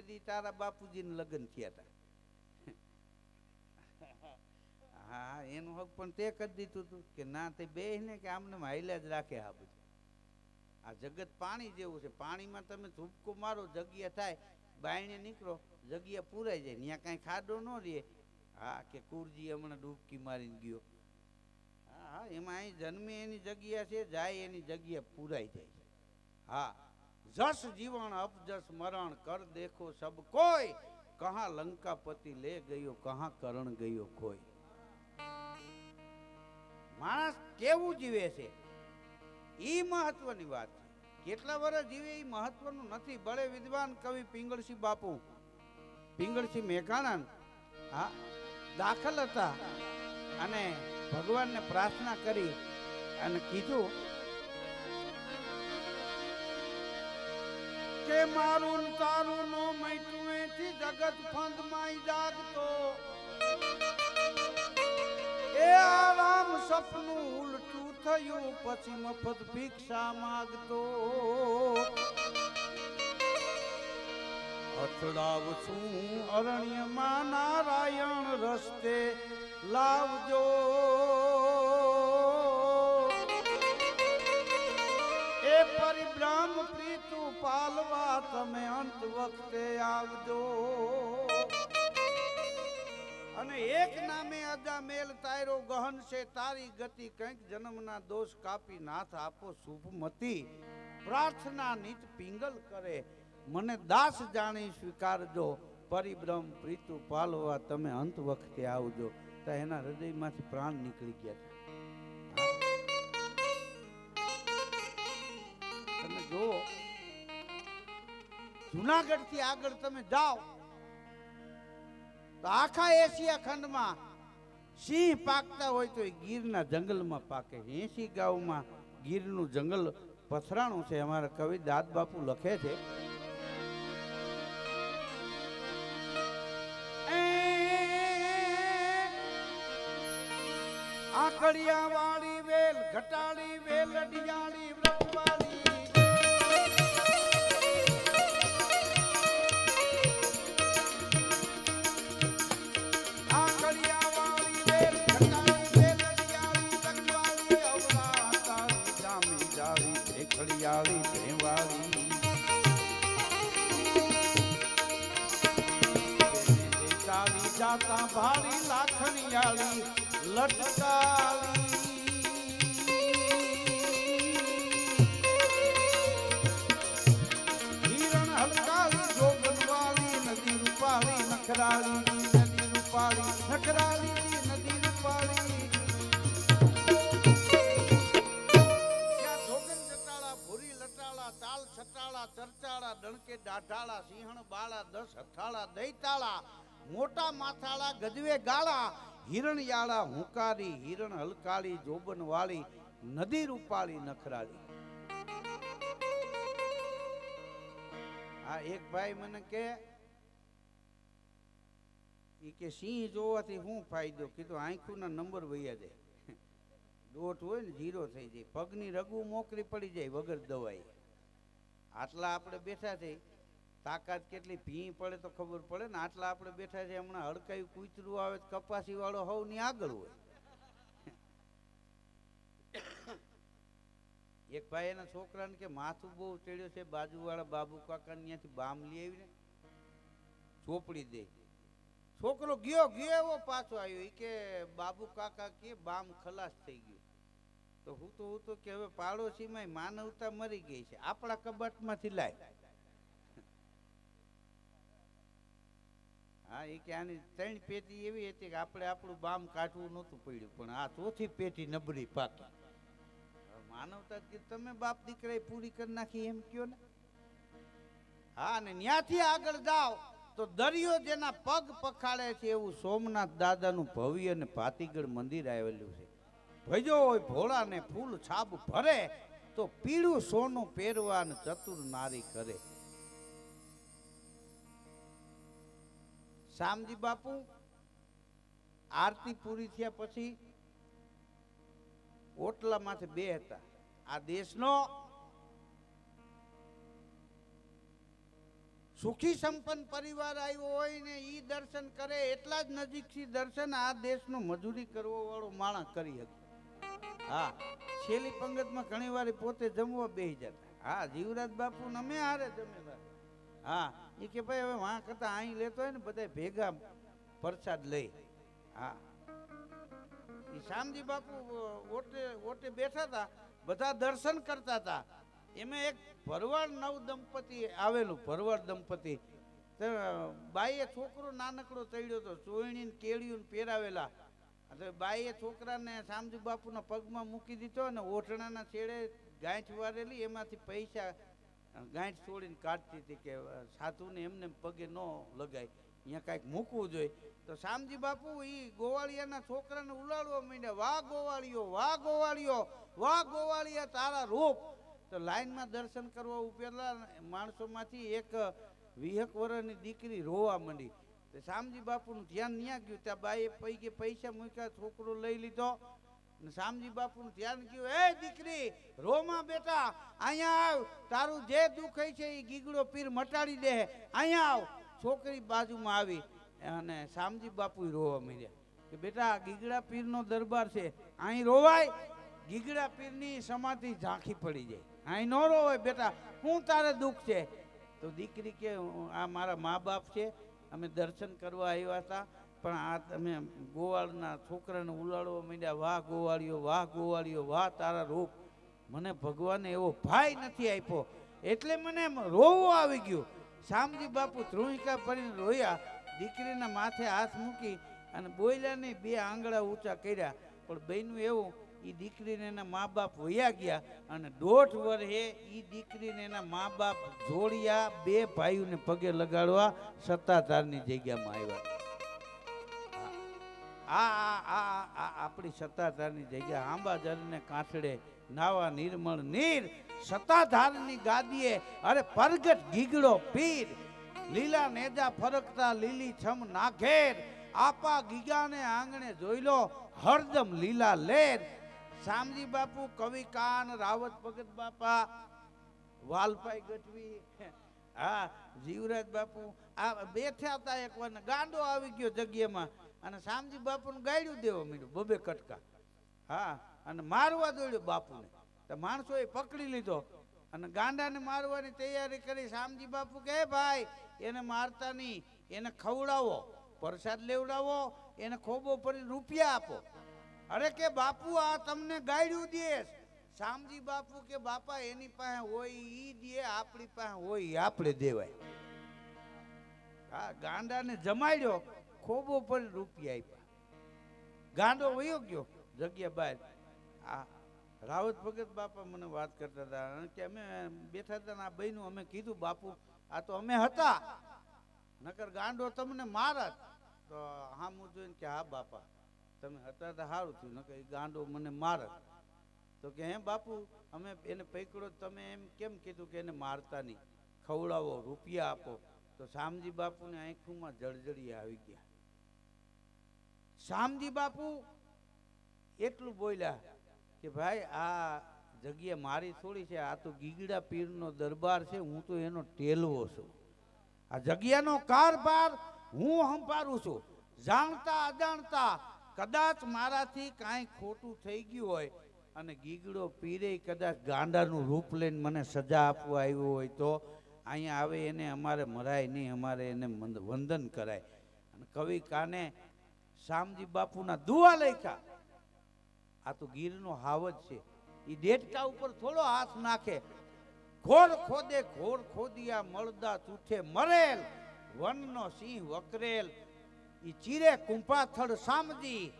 દી તારા બાપુજીને લગ્ન થયા હતા. હા એનું હક પણ તે કરી દીધું હતું કે ના તે બે ને કે આમને હાઈલા જ રાખે. આ બધું આ જગત પાણી જેવું છે. પાણીમાં તમે ધૂપકો મારો જગ્યા થાય, બાયણે નીકળો જગ્યા પૂરાઈ જાય, ત્યાં કાંઈ ખાડો ન રહે. હા કે કુરજી હમણાં ડૂબકી મારીને ગયો. હા હા એમાં અહીં જન્મે એની જગ્યા છે, જાય એની જગ્યા પૂરાઈ જાય. હા જસ જીવન અપજસ મરણ કર દેખો સબ કોઈ, કહા લંકાપતિ લે ગયો કહા કરણ ગયો કોઈ. માણસ કેવું જીવે છે ઈ મહત્વની વાત છે. કેટલા વર્ષ જીવે ઈ મહત્વનું નથી. બળે વિદ્વાન કવિ પિંગળસિંહ બાપુ, પિંગળસિંહ મેઘાણા હા દાખલ હતા અને ભગવાનને પ્રાર્થના કરી અને કીધું કે મારું તારું નો મૈટું એથી જગત ફંદ માઈ જાગતો, એ આરામ સપનું ઉલટું થયું પછી મફત ભિક્ષા માગતો. અથડાવ છું અરણ્યમાં નારાયણ રસ્તે લાવજો, એ પરિભ્રમ પ્રીતુ પાલવા તમે અંત વખતે આવજો. અને એક નામે અજા મેલ તાયરો ગહન છે તારી ગતિ, કંઈક જન્મના દોષ કાપી નાથ આપો શુભમતી. પ્રાર્થના નિત પિંગલ કરે મને દાસ જાણી સ્વીકારજો, પરિભ્રમ પ્રીતુ પાલવા તમે અંત વખતે આવજો. તો એના હૃદયમાંથી પ્રાણ નીકળી ગયા હતા. તમે જુઓ જુનાગઢ થી આગળ તમે જાઓ તો આખા એશિયા ખંડમાં સિંહ પાકતા હોય તો એ ગીરના જંગલમાં પાકે. 80 ગામમાં ગીરનું જંગલ પથરાણું છે. અમારા કવિ દાદ બાપુ લખે છે આકડિયા વાળી વેલ ઘટાડી વેલ ડિયાળી વ્રતવાળી, આકડિયા વાળી વેલ ઘટાડી વેલ ડિયાળી વ્રતવાળી, અવરા તાળી જામી જાળી ભેખડિયાળી ભેવાળી, ચાલી જાતા ભાળી લાખણિયાળી લટકાલી, હિરણ હલકાલી જોગનવાળી નદી રૂપાળી નખરાળી, નદી રૂપાળી નખરાળી નદી રૂપાળી. ત્યાં જોગન જટાળા ભૂરી લટાળા તાલ છટાળા ચરચાળા ડણકે દાઢાળા સિંહણ બાળા 10 હથાળા દૈતાળા મોટા માથાળા ગજવે ગાળા, હિરણયાળા હુંકારી હિરણ હલકાળી જોબન વાળી નદી રૂપાળી નખરાળી. આ એક ભાઈ મને કે સિંહ જોવાથી શું ફાયદો? કીધું આંખોના નંબર વયા જાય, દોટ હોય ને 0 થઈ જાય, પગની રગુ મોકરી પડી જાય વગર દવાઈ. આટલા આપણે બેઠા છે, તાકાત કેટલી ભી પડે તો ખબર પડે ને. આટલા આપણે બેઠા છે, હમણાં હડકાયું કૂતરું આવે કપાસી વાળો હવની આગળ હોય. એક ભાઈ એના છોકરાને કે માથું બહુ ચડ્યો છે, બાજુવાળા બાબુ કાકા ત્યાંથી બામ લઈ આવીને ચોપડી દે. છોકરો ગયો એવો પાછો આવ્યો. કે બાબુ કાકા કે બામ ખલાસ થઈ ગયું. તો હું તો કે હવે પાડોશીમાં માનવતા મરી ગઈ છે, આપણા કબાટમાંથી લાય. હા એ કે આની 3 પેટી એવી હતી કે આપણે આપણું બામ કાઢવું નહોતું પડ્યું, પણ આ 4થી પેટી નબળી પાકી. માનવતા કે તમે બાપ દીકરા પૂરી કરી નાખી એમ કયો ને. હા ને ત્યાંથી આગળ જાઓ તો દરિયો જેના પગ પખાડે છે એવું સોમનાથ દાદાનું ભવ્ય અને ભાતીગળ મંદિર આવેલું છે. ભજો હોય ભોળા ને ફૂલ છાબ ભરે તો પીળું સોનું પહેરવા ને ચતુર નારી કરે. શામજી બાપુ આરતી પૂરી થયા પછી ઓટલામાંથી 2 હતા. આ દેશનો સુખી સંપન્ન પરિવાર આવ્યો હોય ને ઈ દર્શન કરે એટલા જ નજીકથી દર્શન આ દેશનો મજૂરી કરવો વાળો માણસ કરી શકે. હા, છેલ્લી પંગતમાં ઘણી વાર પોતે જમવા બેસી જતા. હા, જીવરાજ બાપુ ને અમે હારે જમેલા. હા, એ કે ભાઈ હવે વાં કરતા અહીં લેતો હોય ને બધા ભેગા પ્રસાદ લઈ. હા, એ શામજી બાપુ ઓટે બેઠા હતા, બધા દર્શન કરતા હતા. એમાં એક ભરવાડ નવ દંપતી આવેલું. ભરવાડ દંપતી બાઈએ છોકરો નાનકડો ચડ્યો હતો, ચોયણી કેળિયું પહેરાવેલા. એટલે બાઈએ છોકરાને શામજી બાપુના પગમાં મૂકી દીધો અને ઓઢણાના છેડે ગાંઠ વારેલી, એમાંથી પૈસા ગાંઠ છોડીને કાઢતી હતી કે સાધુને એમને પગે ન લગાય, અહીંયા કાંઈક મૂકવું જોઈએ. તો શામજી બાપુ એ ગોવાળિયાના છોકરાને ઉલાડવા માંડ્યા, વાહ ગોવાળિયો, વાહ ગોવાળિયો, વાહ ગોવાળિયા તારા રૂપ. તો લાઈનમાં દર્શન કરવા ઉપેલા માણસોમાંથી એક 20 વર્ષની દીકરી રોવા માંડી. તો શામજી બાપુનું ધ્યાન ન્યા ગયું. ત્યાં બાઈએ પૈકે પૈસા મૂક્યા, છોકરો લઈ લીધો. શામજી બાપુનું ધ્યાન ગયું, એ દીકરી રોમાં બેટા અહીંયા આવ, તારું જે દુઃખ છે એ ગીગડો પીર મટાડી દે, અહીંયા આવ. છોકરી બાજુમાં આવી અને શામજી બાપુ રોવા માંડ્યા કે બેટા ગીગડા પીરનો દરબાર છે, અહીં રોવાય? ગીગડા પીરની સમાધિ ઝાંખી પડી જાય, અહીં ન રોવાય બેટા, શું તારે દુઃખ છે? તો દીકરી કે આ મારા મા બાપ છે, અમે દર્શન કરવા આવ્યા હતા, પણ આ તમે ગોવાળના છોકરાને ઉલાડવા માંડ્યા, વાહ ગોવાળિયો, વાહ ગોવાળિયો, વાહ તારા રૂપ. મને ભગવાને એવો ભાઈ નથી આપ્યો એટલે મને રોવું આવી ગયું. શામજી બાપુ ધ્રુવિકા પડીને રોયા. દીકરીના માથે હાથ મૂકી અને બોલ્યા નહીં, 2 આંગળા ઊંચા કર્યા. પણ બન્યું એવું, એ દીકરીને એના મા બાપ વયા ગયા અને 1.5 વર્ષે એ દીકરીને એના મા બાપ જોડિયા 2 ભાઈઓને પગે લગાડવા સત્તાધારની જગ્યામાં આવ્યા. આપણી સત્તાધારની જગ્યા આંબાજરને કાંઠડે નાવા નિર્મળ નીર, સત્તાધારની ગાદીએ અરે પરગટ ગીગડો પીર, લીલા નેજા ફરકતા લીલી છમ નાઘેર, આપા ગીગાને આંગણે જોઈ લો હરદમ લીલા લેર. શામજી બાપુ, કવિ કાન, રાવત ભગત બાપા, વાલભાઈ ગઢવી, હા જીવરાજ બાપુ આ બેઠા હતા. એક વાર ગાંડો આવી ગયો જગ્યામાં અને શામજી બાપુને ગાડ્યું દેવા માંડ્યું, 2 કટકા. હા, અને મારવા દોડ્યો બાપુને. તો માણસોએ પકડી લીધો અને ગાંડાને મારવાની તૈયારી કરી. શામજી બાપુ કહે ભાઈ એને મારતા નહીં, એને ખવડાવો, પ્રસાદ લેવડાવો, એને ખોબો ભરી રૂપિયા આપો. અરે કે બાપુ આ તમને ગાડ્યું દેશ. શામજી બાપુ કે બાપા એની પાસે હોય ઈ દે, આપણી પાસે હોય આપણે દેવાય. હા, ગાંડાને જમાડ્યો, ખોબો પર રૂપિયા આપ્યા. ગાંડો વયો ગયો જગ્યા બહાર. આ રાવત ભગત બાપા મને વાત કરતા હતા કે અમે બેઠા હતા ને આ બહેનું અમે કીધું બાપુ આ તો અમે હતા, નકર ગાંડો તમને મારત. તો હા હું જોઈને કે હા બાપા તમે હતા તો સારું થયું, નકર ગાંડો મને મારત. તો કે હે બાપુ અમે એને પકડો, તમે એમ કેમ કીધું કે એને મારતા નહીં, ખવડાવો, રૂપિયા આપો? તો શામજી બાપુને આંખોમાં જળજળી આવી ગયા. શામજી બાપુ એટલું બોલ્યા કે ભાઈ આ જગ્યા મારી થોડી છે, આ તો ગીગડા પીરનો દરબાર છે, હું તો એનો ટેલવો છું. આ જગ્યાનો કારભાર હું સંભાળું છું. જાણતા અજાણતા કદાચ મારાથી કાંઈ ખોટું થઈ ગયું હોય અને ગીગડો પીરે કદાચ ગાંડાનું રૂપ લઈને મને સજા આપવા આવ્યો હોય તો અહીંયા આવે એને અમારે મરાય નહીં, અમારે એને વંદન કરાય. અને કવિ કાને શામજી બાપુના દુઆ લખ્યા. આ તો ગીરનો હાવજ છે, એ દેડકા ઉપર થોડો હાથ નાખે. ઘોર ખોદે ઘોર ખોદિયા મળદા ચૂઠે મરેલ, વનનો સિંહ વકરેલ, ઈ ચીરે કુંપાથળ શામજી.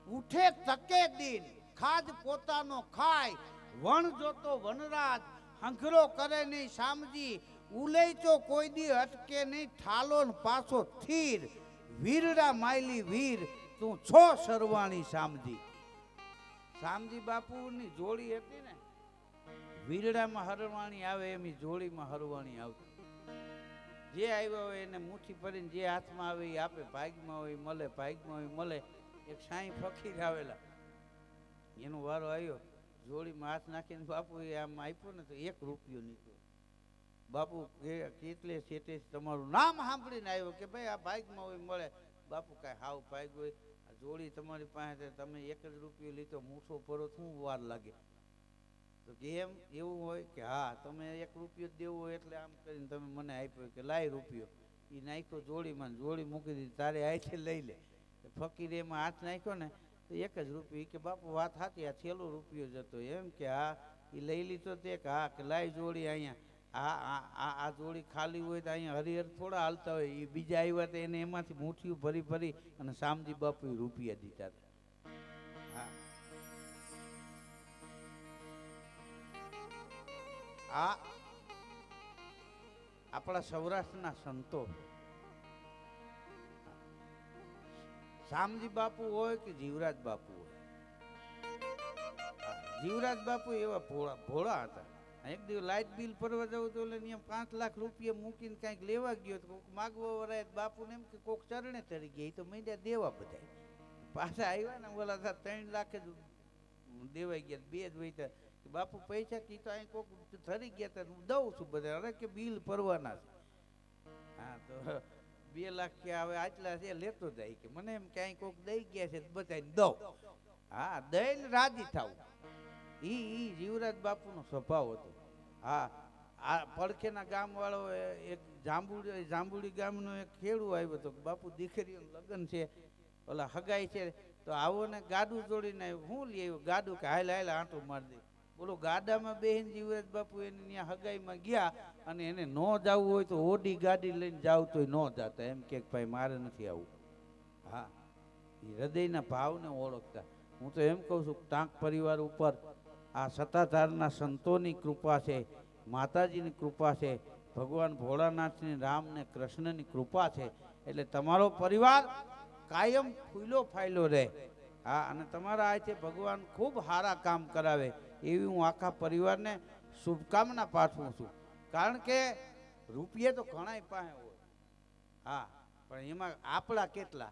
ઉઠે તકે દિન ખાજ પોતાનો ખાય, વણ જોતો વનરાજ હંખરો કરે નહીં શામજી. ઉલેચો કોઈ દી અટકે નહીં, ઠાલો ને પાછો થીર, વીરડા માયલી વીર તું છો સરવાણી શામજી. શામજી બાપુની જોડી હતી ને, વીરડામાં હરવાણી આવે એમ જોડીમાં હરવાણી આવતી. જે આવ્યા હોય એને મુઠ્ઠી ભરીને જે હાથમાં આવે એ આપે, ભાગમાં હોય મળે, ભાગમાં હોય મળે. એક સાંઈ ફકીર આવેલા, એનો વારો આવ્યો, જોડીમાં હાથ નાખીને બાપુ એ આમ આપ્યો ને તો 1 રૂપિયો નીકળ્યો. બાપુ કેટલે શેઠે તમારું નામ સાંભળીને આવ્યો કે ભાઈ આ ભાગમાં હોય મળે. બાપુ કાંઈ હાવ ભાગ હોય, આ જોડી તમારી પાસે તમે 1 જ રૂપિયો લીધો મૂઠો ભરો શું વાર લાગે? તો કે એમ એવું હોય કે હા તમે 1 રૂપિયો જ દેવો હોય એટલે આમ કરીને તમે મને આપ્યો કે લાય રૂપિયો. એ નાખ્યો જોડીમાં, જોડી મૂકી દીધી, તારે આથી લઈ લે. ફકીરે એમાં હાથ નાખ્યો ને તો 1 જ રૂપિયો. કે બાપુ વાત સાચી, આ છેલ્લો રૂપિયો જતો. એમ કે હા એ લઈ લીધો તે કે હા કે લાય જોડી અહીંયા. આ જોડી ખાલી હોય તો અહીંયા હરિહર થોડા હાલતા હોય. એ બીજા આવ્યા તો એને એમાંથી મુઠ્ઠીઓ ભરી ભરી અને શામજી બાપુ રૂપિયા દીધા હતા. હા, આ આપણા સૌરાષ્ટ્રના સંતો, શામજી બાપુ હોય કે જીવરાજ બાપુ હોય, જીવરાજ બાપુ એવા ભોળા હતા. એક દિવસ લાઇટ બિલ ભરવા જવું તો એટલે 5 લાખ રૂપિયા મૂકીને કાંઈક લેવા ગયો તો કોઈક માગવા વરાય. બાપુને એમ કે કોક ચરણે ચડી ગયા, એ તો મીડિયા દેવા બધા. પાછા આવ્યા ને બોલા 3 લાખ જ દેવાઈ ગયા, 2 જ વૈતા. બાપુ પૈસા કી તો અહીં કોક થરી ગયા હતા, હું દઉં છું બધા. અરે કે બિલ ભરવાના છે. હા તો 2 લાખ કે હવે આટલા છે લેતો જાય કે મને એમ ક્યાંય કોક દઈ ગયા છે બધાને દઉં. હા દઈને રાજી થવું, ઈ જીવરાજ બાપુનો સ્વભાવ હતો. હા, આ પડખેના ગામ વાળો એક જાંબુડી ગામનો એક ખેડૂ આવ્યો હતો. બાપુ દીકરીઓનું લગ્ન છે, ઓલા હગાઈ છે, તો આવો ને ગાડું જોડીને આવ્યો. હું લઈ આવ્યો ગાડું કે હાલ હાલ આંટો મારી દે. બોલો ગાડામાં બેહીને જીવરાજ બાપુ એને ત્યાં હગાઈમાં ગયા અને એને ન જવું હોય તો ઓડી ગાડી લઈને જાવ તોય ન જતા. એમ કે ભાઈ મારે નથી આવવું. હા, એ હૃદયના ભાવને ઓળખતા. હું તો એમ કહું છું ટાંક પરિવાર ઉપર આ સત્તાધારના સંતોની કૃપા છે, માતાજીની કૃપા છે, ભગવાન ભોળાનાથની, રામને, કૃષ્ણની કૃપા છે. એટલે તમારો પરિવાર કાયમ ફૂલો ફાયલો રહે. હા, અને તમારા આ છે ભગવાન ખૂબ સારા કામ કરાવે એવી હું આખા પરિવારને શુભકામના પાઠવું છું. કારણ કે રૂપિયા તો ઘણાય પાસે હોય, હા, પણ એમાં આપણા કેટલા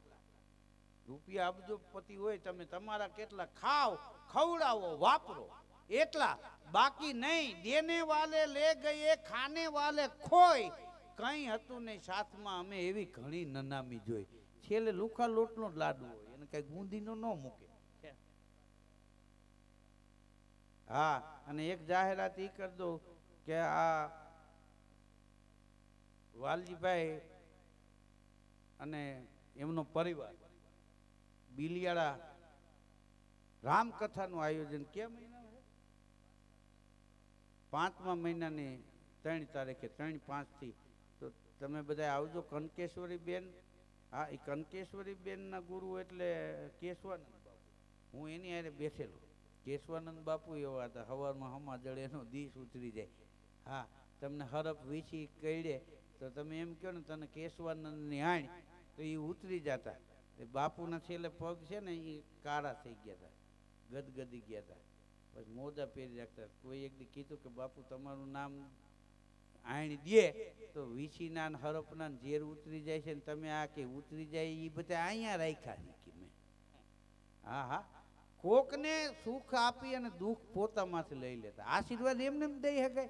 રૂપિયા અબજોપતિ હોય, તમે તમારા કેટલા ખાવ, ખવડાવો, વાપરો એટલા, બાકી નહીં. દેને વાલે લે ગયે, ખાને વાલે ખોય. કઈ હતું નહીં સાથમાં. અમે એવી ઘણી નનામી જોઈ. છેલ્લે લુખા લોટનો જ લાડુ હોય, એને કઈ ગુંદીનો ન મૂકે. હા, અને એક જાહેરાત ઈ કરી દઉં કે આ વાલજીભાઈ અને એમનો પરિવાર બિલિયાળા રામકથાનું આયોજન કયા મહિના છે? 5મા મહિનાની 3 તારીખે 3/5 થી. તો તમે બધા આવજો. કનકેશ્વરી બેન, હા, એ કનકેશ્વરી બેનના ગુરુ એટલે કેશવાનંદ બાપુ. હું એની હારે બેઠેલો. કેશવાનંદ બાપુ એવા હતા, સવારમાં હમાજળ એનો દીશ ઉતરી જાય. હા, તમને હરફ વીછી કઈડે તો તમે એમ કહો ને તને કેશવાનંદની આણ, તો એ ઉતરી જતા. બાપુના છેલ્લે પગ છે ને એ કાળા થઈ ગયા હતા, ગદગદી ગયા હતા. પછી મોજા પહેરી રાખતા. કોઈ એક દી કીધું કે બાપુ તમારું નામ આણી દે તો વીછીના હરફના ઝેર ઉતરી જાય છે ને તમે આ કે ઉતરી જાય એ બધા અહીંયા રાખ્યા છે મેં. હા હા, કોકને સુખ આપી અને દુઃખ પોતામાંથી લઈ લેતા. આશીર્વાદ એમને એમ દઈ શકાય?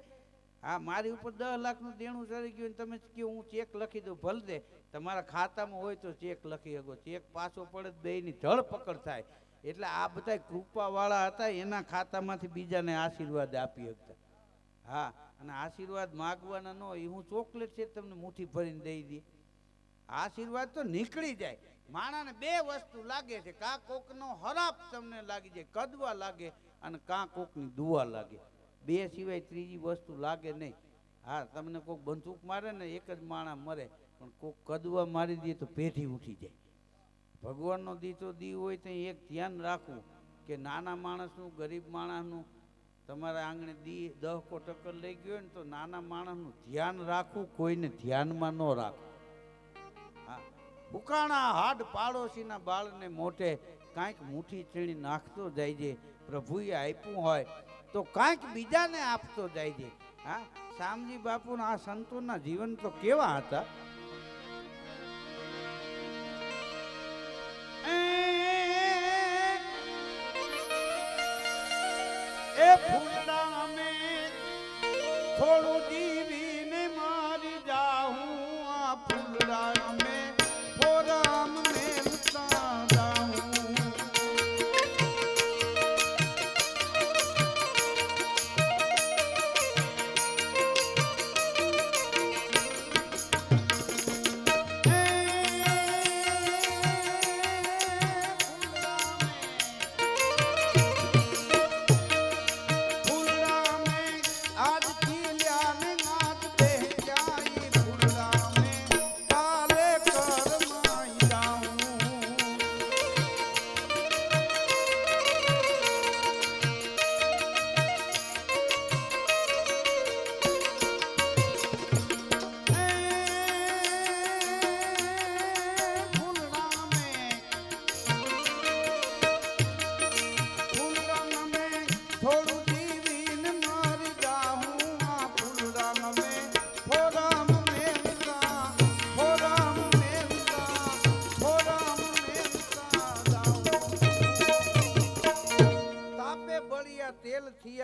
હા, મારી ઉપર 10 લાખનું દેણું ચડી ગયું તમે કહો હું ચેક લખી દઉં, ભલે દે. તમારા ખાતામાં હોય તો ચેક લખી શકો. ચેક પાછો પડે બેયની ધરપકડ થાય. એટલે આ બધા કૃપાવાળા હતા, એના ખાતામાંથી બીજાને આશીર્વાદ આપી શકતા. હા, અને આશીર્વાદ માગવાના ન હોય. હું ચોકલેટ છે તમને મુઠ્ઠી ભરીને દઈ દે. આશીર્વાદ તો નીકળી જાય. માણાને 2 વસ્તુ લાગે છે, કાં કોકનો હરાપ તમને લાગી જાય, કદવા લાગે, અને કાં કોકની દુઆ લાગે. 2 સિવાય ત્રીજી વસ્તુ લાગે નહીં. હા, તમને કોક બંદૂક મારે ને એક જ માણા મરે, પણ કોક કદવા મારી દે તો પેઢી ઉઠી જાય. ભગવાનનો દીતો દી હોય તો એક ધ્યાન રાખવું કે નાના માણસનું, ગરીબ માણસનું તમારા આંગણે દી 10 કો ટક્કર લઈ ગયો ને તો નાના માણસનું ધ્યાન રાખવું, કોઈને ધ્યાનમાં ન રાખવું. હા, ઉકાણા હાડ પાડોશીના બાળને મોઢે કાંઈક મુઠ્ઠી ચીણી નાખતો જાય છે. પ્રભુએ આપ્યું હોય તો કાંઈક બીજાને આપતો જાય છે. હા, શામજી બાપુના આ સંતોના જીવન તો કેવા હતા. એ ફૂલડા અમે થોડું જીવીને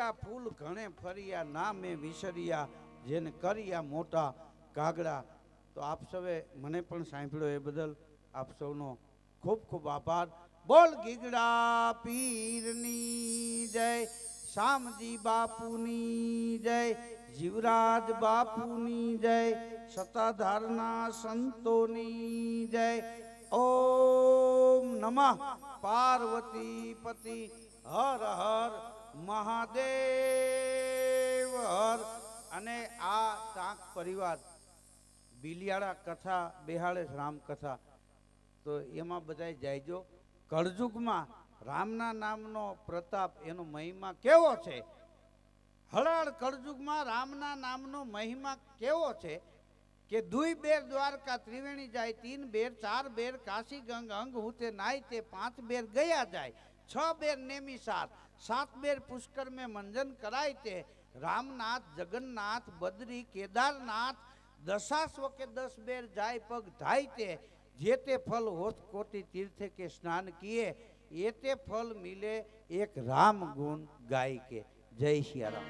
ખીલ્યા ફૂલ ઘણે ફર્યા નામે વિસર્યા જેને કર્યા મોટા કાગડા. તો આપ સૌએ મને પણ સાંભળ્યો એ બદલ આપ સૌનો ખૂબ ખૂબ આભાર. બોલ ગીગડા પીરની જય, શામજી બાપુની જય, જીવરાજ બાપુની જય, સતાધારના સંતોની જય. ઓમ નમઃ પાર્વતી પતિ હર હર મહાદેવ હર. અને આ ચાંક પરિવાર બિલિયાળા કથા બેહાડે રામકથા, તો એમાં બધાય જાયજો. કળજુગમાં રામના નામનો પ્રતાપ, એનો મહિમા કેવો છે. હળહળ કળજુગમાં રામના નામનો મહિમા કેવો છે કે 2 બેર દ્વારકા ત્રિવેણી જાય, 3 બેર 4 બેર કાશી ગંગ અંગ હુતે નાય તે, 5 બેર ગયા જાય, 6 બેર નેમી સાત, 7 બેર પુષ્કર में मंजन कराय ते, रामनाथ जगन्नाथ बद्री केदारनाथ दशाश्व के 10 बेर जाय पग धाय ते, जेते फल होत कोटि तीर्थ के स्नान किए, एते फल मिले एक राम गुण गाय के. जय सिया राम.